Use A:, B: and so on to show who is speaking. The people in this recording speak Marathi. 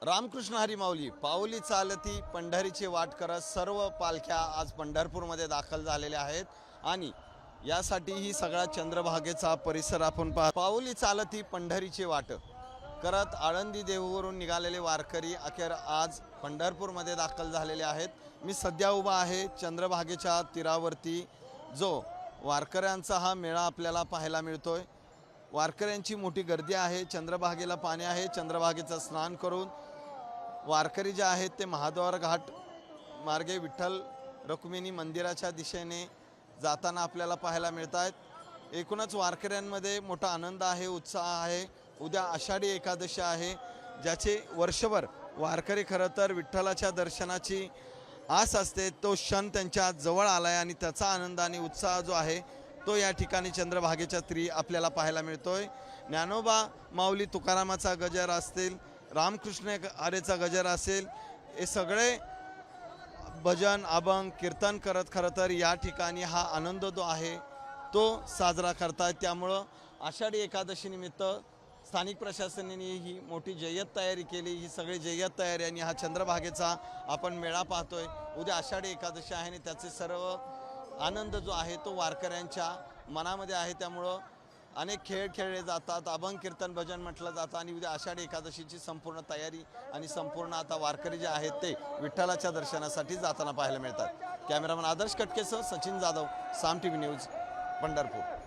A: रामकृष्ण हरी माऊली पाऊली चालती पंढरीची वाट करत सर्व पालख्या आज पंढरपूरमध्ये दाखल झालेल्या आहेत आणि यासाठी ही सगळा चंद्रभागेचा परिसर आपण पाऊली चालती पंढरीची वाट करत आळंदी देहूवरून निघालेले वारकरी अखेर आज पंढरपूरमध्ये दाखल झालेले आहेत। मी सध्या उभा आहे चंद्रभागेच्या तीरावरती, जो वारकऱ्यांचा हा मेळा आपल्याला पाहायला मिळतोय। वारकऱ्यांची मोठी गर्दी आहे, चंद्रभागेला पाणी आहे। चंद्रभागेचं स्नान करून वारकरी जे आहेत ते महाद्वार घाट मार्गे विठ्ठल रुक्मिणी मंदिराच्या दिशेने जाताना आपल्याला पाहायला मिळतात। एकूणच वारकऱ्यांमध्ये मोठा आनंद आहे, उत्साह आहे। उद्या आषाढी एकादशी आहे, ज्याचे वर्षभर वारकरी खरं तर विठ्ठलाच्या दर्शनाची आस असते। तो क्षण त्यांच्या जवळ आलाय आणि त्याचा आनंद आणि उत्साह जो आहे तो या ठिकाणी चंद्रभागेच्या तीरी आपल्याला पाहायला मिळतोय। ज्ञानोबा माऊली तुकारामाचा गजर असतील, रामकृष्ण हरेचा गजर असेल, हे सगळे भजन अभंग कीर्तन करत खरं तर या ठिकाणी हा आनंद जो आहे तो साजरा करतात। त्यामुळं आषाढी एकादशी निमित्त स्थानिक प्रशासनाने ही मोठी जय्यत तयारी केली। ही सगळी जय्यत तयारी आणि हा चंद्रभागेचा आपण मेळा पाहतोय। उद्या आषाढी एकादशी आहे आणि त्याचे सर्व आनंद जो आहे तो वारकऱ्यांच्या मनामध्ये आहे। त्यामुळं अनेक खेळ खेळले जातात, अभंग कीर्तन भजन म्हटलं जातं आणि उद्या आषाढी एकादशीची संपूर्ण तयारी आणि संपूर्ण आता वारकरी जे आहेत ते विठ्ठलाच्या दर्शनासाठी जाताना पाहायला मिळतात। कॅमेरामन आदर्श कटकेसह सचिन जाधव, साम टीव्ही न्यूज, पंढरपूर।